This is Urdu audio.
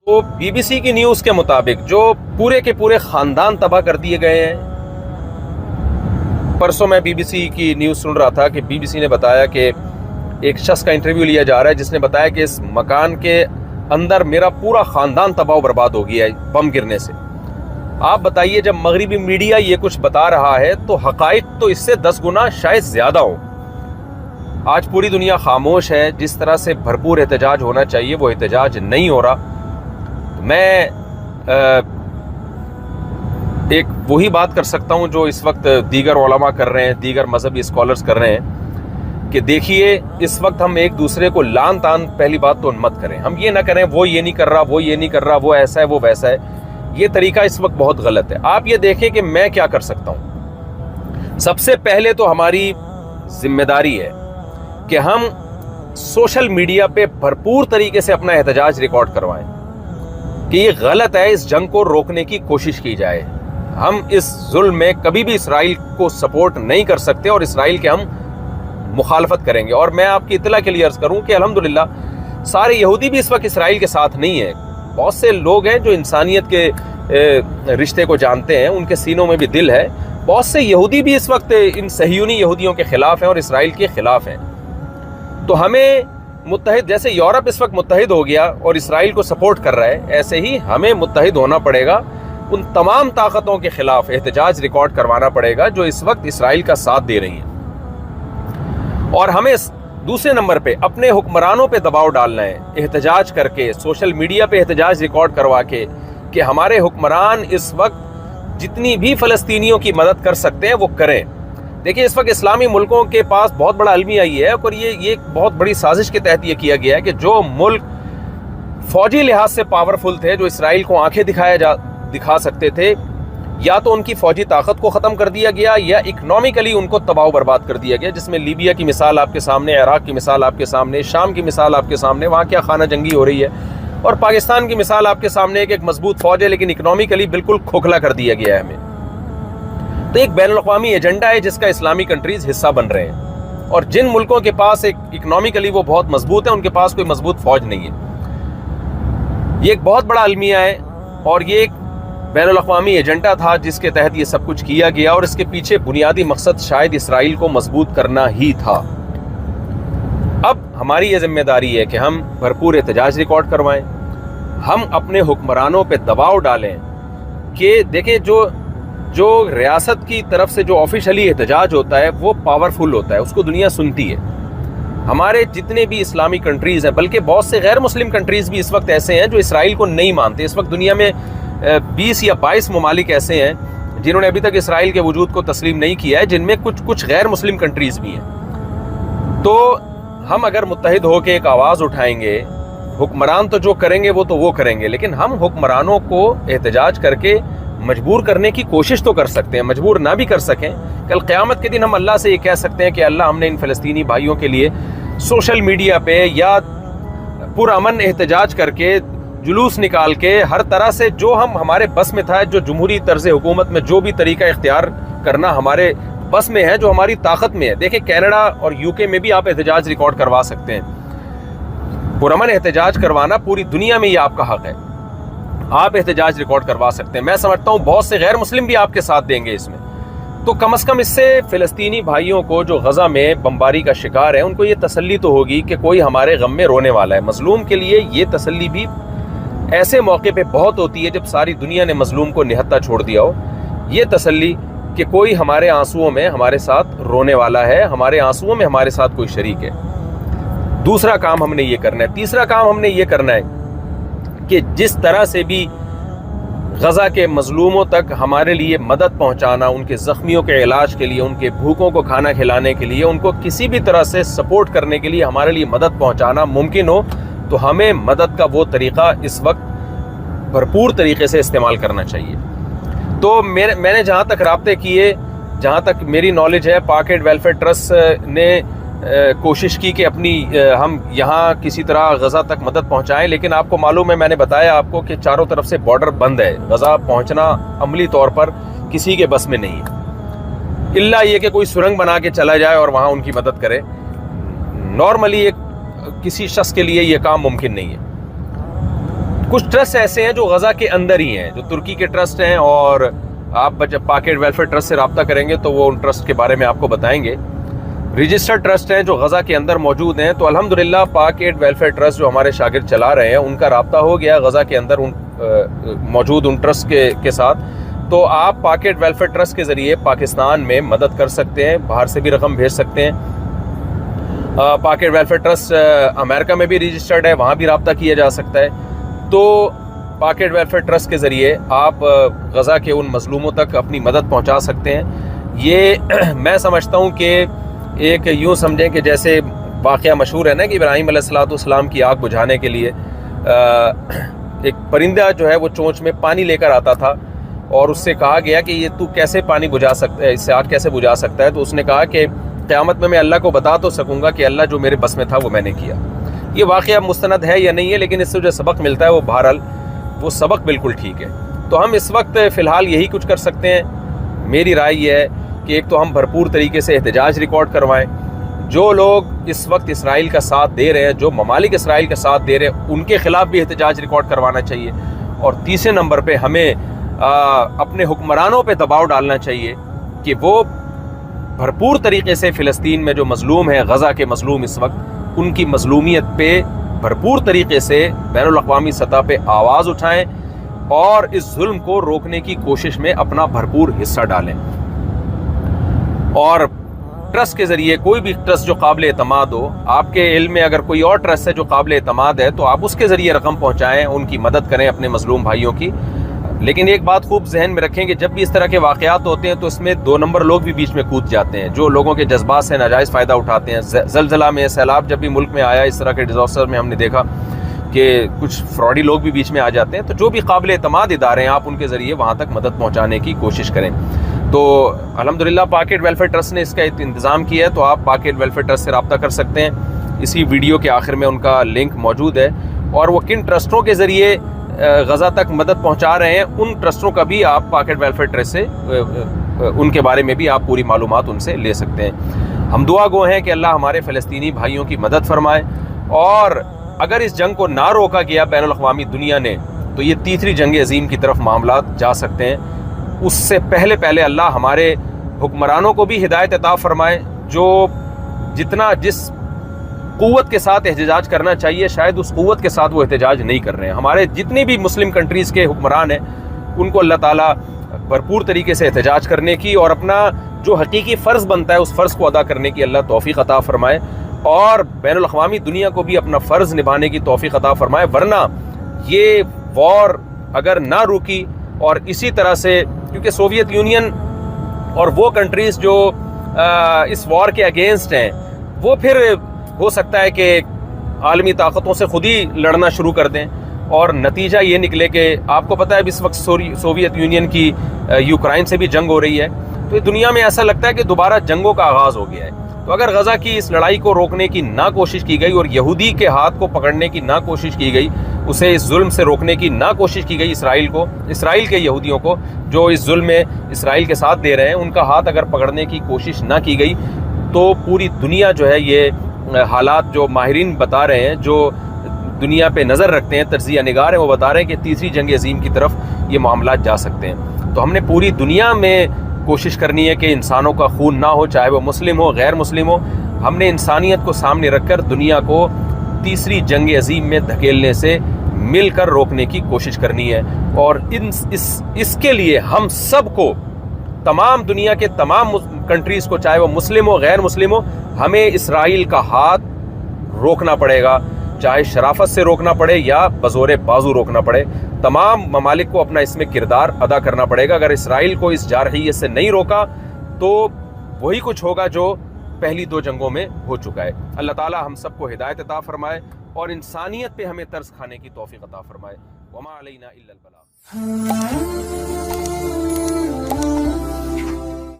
تو BBC کی نیوز کے مطابق جو پورے کے پورے خاندان تباہ کر دیے گئے ہیں. پرسوں میں BBC کی نیوز سن رہا تھا کہ BBC نے بتایا کہ ایک شخص کا انٹرویو لیا جا رہا ہے جس نے بتایا کہ اس مکان کے اندر میرا پورا خاندان تباہ و برباد ہو گیا ہے بم گرنے سے. آپ بتائیے جب مغربی میڈیا یہ کچھ بتا رہا ہے تو حقائق تو اس سے 10 گنا شاید زیادہ ہوں. آج پوری دنیا خاموش ہے. جس طرح سے بھرپور احتجاج ہونا چاہیے وہ احتجاج نہیں ہو رہا. میں ایک وہی بات کر سکتا ہوں جو اس وقت دیگر علماء کر رہے ہیں, دیگر مذہبی اسکالرز کر رہے ہیں کہ دیکھیے اس وقت ہم ایک دوسرے کو لان تان پہلی بات تو مت کریں. ہم یہ نہ کریں وہ یہ نہیں کر رہا, وہ یہ نہیں کر رہا, وہ ایسا ہے وہ ویسا ہے. یہ طریقہ اس وقت بہت غلط ہے. آپ یہ دیکھیں کہ میں کیا کر سکتا ہوں. سب سے پہلے تو ہماری ذمہ داری ہے کہ ہم سوشل میڈیا پہ بھرپور طریقے سے اپنا احتجاج ریکارڈ کروائیں کہ یہ غلط ہے, اس جنگ کو روکنے کی کوشش کی جائے. ہم اس ظلم میں کبھی بھی اسرائیل کو سپورٹ نہیں کر سکتے اور اسرائیل کے ہم مخالفت کریں گے. اور میں آپ کی اطلاع کے لیے عرض کروں کہ الحمدللہ سارے یہودی بھی اس وقت اسرائیل کے ساتھ نہیں ہیں. بہت سے لوگ ہیں جو انسانیت کے رشتے کو جانتے ہیں, ان کے سینوں میں بھی دل ہے. بہت سے یہودی بھی اس وقت ان صہیونی یہودیوں کے خلاف ہیں اور اسرائیل کے خلاف ہیں. تو ہمیں متحد, جیسے یورپ اس وقت متحد ہو گیا اور اسرائیل کو سپورٹ کر رہا ہے, ایسے ہی ہمیں متحد ہونا پڑے گا. ان تمام طاقتوں کے خلاف احتجاج ریکارڈ کروانا پڑے گا جو اس وقت اسرائیل کا ساتھ دے رہی ہیں. اور ہمیں دوسرے نمبر پہ اپنے حکمرانوں پہ دباؤ ڈالنا ہے, احتجاج کر کے سوشل میڈیا پہ احتجاج ریکارڈ کروا کے کہ ہمارے حکمران اس وقت جتنی بھی فلسطینیوں کی مدد کر سکتے ہیں وہ کریں. دیکھیں اس وقت اسلامی ملکوں کے پاس بہت بڑا المیہ یہ ہے اور یہ بہت بڑی سازش کے تحت یہ کیا گیا ہے کہ جو ملک فوجی لحاظ سے پاورفل تھے, جو اسرائیل کو آنکھیں دکھا سکتے تھے, یا تو ان کی فوجی طاقت کو ختم کر دیا گیا یا اکنومیکلی ان کو تباہ و برباد کر دیا گیا, جس میں لیبیا کی مثال آپ کے سامنے, عراق کی مثال آپ کے سامنے, شام کی مثال آپ کے سامنے, وہاں کیا خانہ جنگی ہو رہی ہے, اور پاکستان کی مثال آپ کے سامنے ایک مضبوط فوج ہے لیکن اکنومیکلی بالکل کھوکھلا کر دیا گیا ہے ہمیں. تو ایک بین الاقوامی ایجنڈا ہے جس کا اسلامی کنٹریز حصہ بن رہے ہیں, اور جن ملکوں کے پاس ایک اکنومیکلی وہ بہت مضبوط ہے ان کے پاس کوئی مضبوط فوج نہیں ہے. یہ ایک بہت بڑا المیہ ہے اور یہ ایک بین الاقوامی ایجنڈا تھا جس کے تحت یہ سب کچھ کیا گیا, اور اس کے پیچھے بنیادی مقصد شاید اسرائیل کو مضبوط کرنا ہی تھا. اب ہماری یہ ذمہ داری ہے کہ ہم بھرپور احتجاج ریکارڈ کروائیں, ہم اپنے حکمرانوں پہ دباؤ ڈالیں کہ دیکھیں جو ریاست کی طرف سے جو آفیشلی احتجاج ہوتا ہے وہ پاورفل ہوتا ہے, اس کو دنیا سنتی ہے. ہمارے جتنے بھی اسلامی کنٹریز ہیں, بلکہ بہت سے غیر مسلم کنٹریز بھی اس وقت ایسے ہیں جو اسرائیل کو نہیں مانتے. اس وقت دنیا میں 20 یا 22 ممالک ایسے ہیں جنہوں نے ابھی تک اسرائیل کے وجود کو تسلیم نہیں کیا ہے, جن میں کچھ غیر مسلم کنٹریز بھی ہیں. تو ہم اگر متحد ہو کے ایک آواز اٹھائیں گے, حکمران تو جو کریں گے وہ کریں گے, لیکن ہم حکمرانوں کو احتجاج کر کے مجبور کرنے کی کوشش تو کر سکتے ہیں. مجبور نہ بھی کر سکیں, کل قیامت کے دن ہم اللہ سے یہ کہہ سکتے ہیں کہ اللہ ہم نے ان فلسطینی بھائیوں کے لیے سوشل میڈیا پہ یا پرامن احتجاج کر کے, جلوس نکال کے, ہر طرح سے جو ہمارے بس میں تھا, جو جمہوری طرز حکومت میں جو بھی طریقہ اختیار کرنا ہمارے بس میں ہے, جو ہماری طاقت میں ہے. دیکھیں کینیڈا اور UK میں بھی آپ احتجاج ریکارڈ کروا سکتے ہیں. پرامن احتجاج کروانا پوری دنیا میں یہ آپ کا حق ہے, آپ احتجاج ریکارڈ کروا سکتے ہیں. میں سمجھتا ہوں بہت سے غیر مسلم بھی آپ کے ساتھ دیں گے اس میں. تو کم از کم اس سے فلسطینی بھائیوں کو جو غزہ میں بمباری کا شکار ہے ان کو یہ تسلی تو ہوگی کہ کوئی ہمارے غم میں رونے والا ہے. مظلوم کے لیے یہ تسلی بھی ایسے موقع پہ بہت ہوتی ہے جب ساری دنیا نے مظلوم کو نہتا چھوڑ دیا ہو. یہ تسلی کہ کوئی ہمارے آنسوؤں میں ہمارے ساتھ رونے والا ہے, ہمارے آنسوؤں میں ہمارے ساتھ کوئی شریک ہے. دوسرا کام ہم نے یہ کرنا ہے. تیسرا کام ہم نے یہ کرنا ہے کہ جس طرح سے بھی غزہ کے مظلوموں تک ہمارے لیے مدد پہنچانا, ان کے زخمیوں کے علاج کے لیے, ان کے بھوکوں کو کھانا کھلانے کے لیے, ان کو کسی بھی طرح سے سپورٹ کرنے کے لیے ہمارے لیے مدد پہنچانا ممکن ہو, تو ہمیں مدد کا وہ طریقہ اس وقت بھرپور طریقے سے استعمال کرنا چاہیے. تو میں نے جہاں تک رابطے کیے, جہاں تک میری نالج ہے, پاک اینڈ ویلفیئر ٹرسٹ نے کوشش کی کہ ہم یہاں کسی طرح غزہ تک مدد پہنچائیں, لیکن آپ کو معلوم ہے, میں نے بتایا آپ کو کہ چاروں طرف سے بارڈر بند ہے. غزہ پہنچنا عملی طور پر کسی کے بس میں نہیں ہے, الا یہ کہ کوئی سرنگ بنا کے چلا جائے اور وہاں ان کی مدد کرے. نارملی کسی شخص کے لیے یہ کام ممکن نہیں ہے. کچھ ٹرسٹ ایسے ہیں جو غزہ کے اندر ہی ہیں, جو ترکی کے ٹرسٹ ہیں, اور آپ جب پاک ایڈ ویلفیئر ٹرسٹ سے رابطہ کریں گے تو وہ ان ٹرسٹ کے بارے میں آپ کو بتائیں گے. رجسٹرڈ ٹرسٹ ہیں جو غزہ کے اندر موجود ہیں. تو الحمدللہ پاک ایڈ ویلفیئر ٹرسٹ جو ہمارے شاگرد چلا رہے ہیں ان کا رابطہ ہو گیا غزہ کے اندر موجود ان ٹرسٹ کے ساتھ. تو آپ پاک ایڈ ویلفیئر ٹرسٹ کے ذریعے پاکستان میں مدد کر سکتے ہیں, باہر سے بھی رقم بھیج سکتے ہیں. پاک ایڈ ویلفیئر ٹرسٹ امریکہ میں بھی رجسٹرڈ ہے, وہاں بھی رابطہ کیا جا سکتا ہے. تو پاک ایڈ ویلفیئر ٹرسٹ کے ذریعے آپ غزہ کے ان مظلوموں تک اپنی مدد پہنچا سکتے ہیں. یہ میں سمجھتا ہوں کہ ایک یوں سمجھیں کہ جیسے واقعہ مشہور ہے نا کہ ابراہیم علیہ السلام کی آگ بجھانے کے لیے ایک پرندہ جو ہے وہ چونچ میں پانی لے کر آتا تھا, اور اس سے کہا گیا کہ یہ تو کیسے پانی بجھا سکتا ہے, اس سے آگ کیسے بجھا سکتا ہے. تو اس نے کہا کہ قیامت میں اللہ کو بتا تو سکوں گا کہ اللہ جو میرے بس میں تھا وہ میں نے کیا. یہ واقعہ مستند ہے یا نہیں ہے, لیکن اس سے جو سبق ملتا ہے وہ بہرحال وہ سبق بالکل ٹھیک ہے. تو ہم اس وقت فی الحال یہی کچھ کر سکتے ہیں. میری رائے یہ ہے کہ ایک تو ہم بھرپور طریقے سے احتجاج ریکارڈ کروائیں. جو لوگ اس وقت اسرائیل کا ساتھ دے رہے ہیں, جو ممالک اسرائیل کا ساتھ دے رہے ہیں, ان کے خلاف بھی احتجاج ریکارڈ کروانا چاہیے. اور تیسرے نمبر پہ ہمیں اپنے حکمرانوں پہ دباؤ ڈالنا چاہیے کہ وہ بھرپور طریقے سے فلسطین میں جو مظلوم ہیں, غزہ کے مظلوم اس وقت, ان کی مظلومیت پہ بھرپور طریقے سے بین الاقوامی سطح پہ آواز اٹھائیں اور اس ظلم کو روکنے کی کوشش میں اپنا بھرپور حصہ ڈالیں. اور ٹرسٹ کے ذریعے کوئی بھی ٹرسٹ جو قابل اعتماد ہو, آپ کے علم میں اگر کوئی اور ٹرسٹ ہے جو قابل اعتماد ہے تو آپ اس کے ذریعے رقم پہنچائیں, ان کی مدد کریں اپنے مظلوم بھائیوں کی. لیکن ایک بات خوب ذہن میں رکھیں کہ جب بھی اس طرح کے واقعات ہوتے ہیں تو اس میں 2 نمبر لوگ بھی بیچ میں کود جاتے ہیں, جو لوگوں کے جذبات سے ناجائز فائدہ اٹھاتے ہیں. زلزلہ میں, سیلاب جب بھی ملک میں آیا, اس طرح کے ڈیزاسٹر میں ہم نے دیکھا کہ کچھ فراڈی لوگ بھی بیچ میں آ جاتے ہیں. تو جو بھی قابل اعتماد ادارے ہیں آپ ان کے ذریعے وہاں تک مدد پہنچانے کی کوشش کریں. تو الحمدللہ پاک ایڈ ویلفیئر ٹرسٹ نے اس کا انتظام کیا ہے, تو آپ پاک ایڈ ویلفیئر ٹرسٹ سے رابطہ کر سکتے ہیں. اسی ویڈیو کے آخر میں ان کا لنک موجود ہے, اور وہ کن ٹرسٹوں کے ذریعے غزہ تک مدد پہنچا رہے ہیں ان ٹرسٹوں کا بھی آپ پاک ایڈ ویلفیئر ٹرسٹ سے ان کے بارے میں بھی آپ پوری معلومات ان سے لے سکتے ہیں. ہم دعا گو ہیں کہ اللہ ہمارے فلسطینی بھائیوں کی مدد فرمائے, اور اگر اس جنگ کو نہ روکا گیا بین الاقوامی دنیا نے تو یہ تیسری جنگ عظیم کی طرف معاملات جا سکتے ہیں. اس سے پہلے اللہ ہمارے حکمرانوں کو بھی ہدایت عطا فرمائے, جو جس قوت کے ساتھ احتجاج کرنا چاہیے شاید اس قوت کے ساتھ وہ احتجاج نہیں کر رہے ہیں. ہمارے جتنی بھی مسلم کنٹریز کے حکمران ہیں ان کو اللہ تعالیٰ بھرپور طریقے سے احتجاج کرنے کی اور اپنا جو حقیقی فرض بنتا ہے اس فرض کو ادا کرنے کی اللہ توفیق عطا فرمائے, اور بین الاقوامی دنیا کو بھی اپنا فرض نبھانے کی توفیق عطا فرمائے. ورنہ یہ وار اگر نہ روکی اور اسی طرح سے, کیونکہ سوویت یونین اور وہ کنٹریز جو اس وار کے اگینسٹ ہیں وہ پھر ہو سکتا ہے کہ عالمی طاقتوں سے خود ہی لڑنا شروع کر دیں, اور نتیجہ یہ نکلے کہ آپ کو پتہ ہے اس وقت سوویت یونین کی یوکرائن سے بھی جنگ ہو رہی ہے. تو دنیا میں ایسا لگتا ہے کہ دوبارہ جنگوں کا آغاز ہو گیا ہے. تو اگر غزہ کی اس لڑائی کو روکنے کی نہ کوشش کی گئی اور یہودی کے ہاتھ کو پکڑنے کی نہ کوشش کی گئی, اسے اس ظلم سے روکنے کی نہ کوشش کی گئی, اسرائیل کے یہودیوں کو جو اس ظلم میں اسرائیل کے ساتھ دے رہے ہیں ان کا ہاتھ اگر پکڑنے کی کوشش نہ کی گئی, تو پوری دنیا جو ہے یہ حالات جو ماہرین بتا رہے ہیں, جو دنیا پہ نظر رکھتے ہیں, تجزیہ نگار ہیں, وہ بتا رہے ہیں کہ تیسری جنگ عظیم کی طرف یہ معاملات جا سکتے ہیں. تو ہم نے پوری دنیا میں کوشش کرنی ہے کہ انسانوں کا خون نہ ہو, چاہے وہ مسلم ہو غیر مسلم ہو. ہم نے انسانیت کو سامنے رکھ کر دنیا کو تیسری جنگ عظیم میں دھکیلنے سے مل کر روکنے کی کوشش کرنی ہے. اور اس کے لیے ہم سب کو, تمام دنیا کے تمام کنٹریز کو, چاہے وہ مسلم ہو غیر مسلم ہو, ہمیں اسرائیل کا ہاتھ روکنا پڑے گا, چاہے شرافت سے روکنا پڑے یا بزور بازو روکنا پڑے. تمام ممالک کو اپنا اس میں کردار ادا کرنا پڑے گا. اگر اسرائیل کو اس جارحیت سے نہیں روکا تو وہی کچھ ہوگا جو پہلی 2 جنگوں میں ہو چکا ہے. اللہ تعالی ہم سب کو ہدایت عطا فرمائے اور انسانیت پہ ہمیں ترس کھانے کی توفیق عطا فرمائے. وما علینا الا البلاغ.